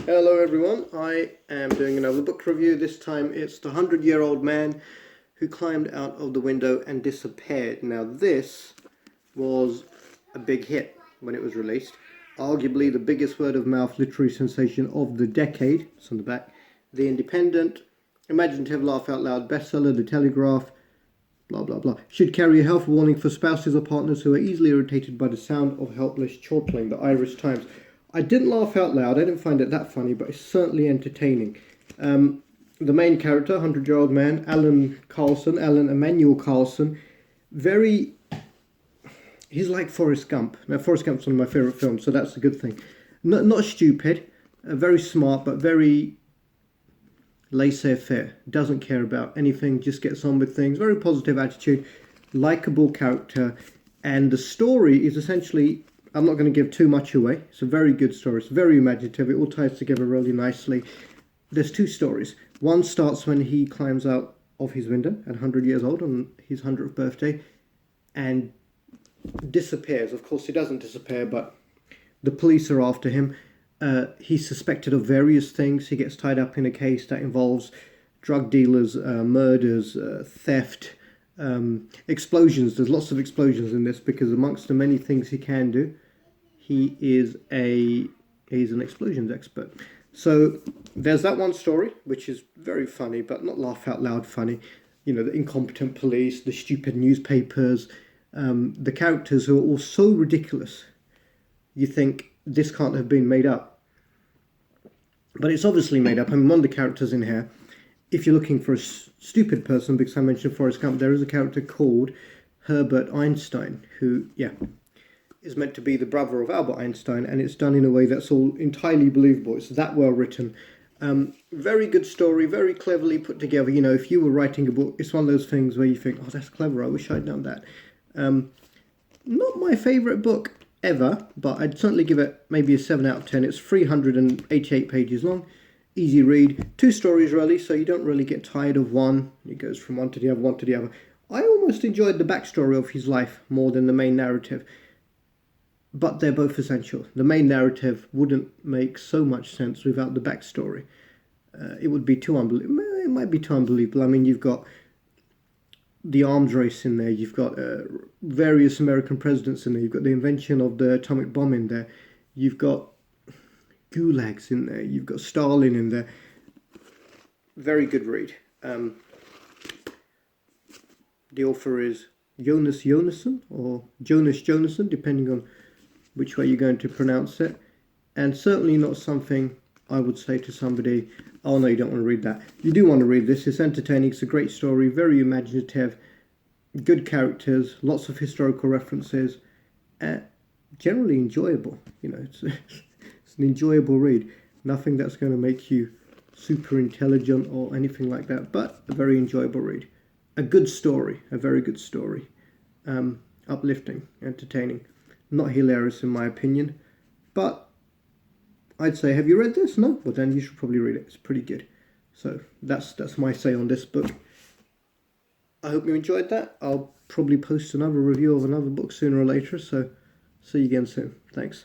Hello everyone, I am doing another book review. This time it's The 100-Year-Old Man Who Climbed Out of the Window and Disappeared. Now this was a big hit when it was released. Arguably the biggest word-of-mouth literary sensation of the decade. It's on the back. The Independent, imaginative laugh-out-loud bestseller, The Telegraph, blah blah blah. Should carry a health warning for spouses or partners who are easily irritated by the sound of helpless chortling. The Irish Times. I didn't laugh out loud, I didn't find it that funny, but it's certainly entertaining. The main character, 100-year-old man, Alan Emanuel Carlson, he's like Forrest Gump. Now, Forrest Gump's one of my favourite films, so that's a good thing. Not stupid, very smart, but very laissez-faire. Doesn't care about anything, just gets on with things. Very positive attitude, likeable character, and the story is essentially... I'm not going to give too much away. It's a very good story. It's very imaginative. It all ties together really nicely. There's two stories. One starts when he climbs out of his window at 100 years old on his 100th birthday and disappears. Of course, he doesn't disappear, but the police are after him. He's suspected of various things. He gets tied up in a case that involves drug dealers, murders, theft, explosions. There's lots of explosions in this because amongst the many things he can do, he's an explosions expert. So there's that one story, which is very funny, but not laugh out loud funny. You know, the incompetent police, the stupid newspapers, the characters who are all so ridiculous. You think this can't have been made up. But it's obviously made up. I mean, one of the characters in here, if you're looking for a stupid person, because I mentioned Forrest Gump, there is a character called Herbert Einstein, who, is meant to be the brother of Albert Einstein, and it's done in a way that's all entirely believable. It's that well written. Very good story, very cleverly put together. You know, if you were writing a book, it's one of those things where you think, oh, that's clever, I wish I'd done that. Not my favourite book ever, but I'd certainly give it maybe a 7 out of 10. It's 388 pages long. Easy read. Two stories really, so you don't really get tired of one. It goes from one to the other, one to the other. I almost enjoyed the backstory of his life more than the main narrative. But they're both essential. The main narrative wouldn't make so much sense without the backstory. It would be too unbelievable. It might be too unbelievable. I mean, you've got the arms race in there. You've got various American presidents in there. You've got the invention of the atomic bomb in there. You've got gulags in there. You've got Stalin in there. Very good read. The author is Jonas Jonasson or Jonas Jonasson, depending on which way you're going to pronounce it. And certainly not something I would say to somebody, oh no, you don't want to read that. You do want to read this. It's entertaining. It's a great story. Very imaginative. Good characters. Lots of historical references. Generally enjoyable. You know, it's an enjoyable read. Nothing that's going to make you super intelligent or anything like that, but a very enjoyable read. A good story, a very good story. Uplifting, entertaining. Not hilarious in my opinion, but I'd say, have you read this? No? Well then you should probably read it. It's pretty good. So that's my say on this book. I hope you enjoyed that. I'll probably post another review of another book sooner or later, so see you again soon. Thanks.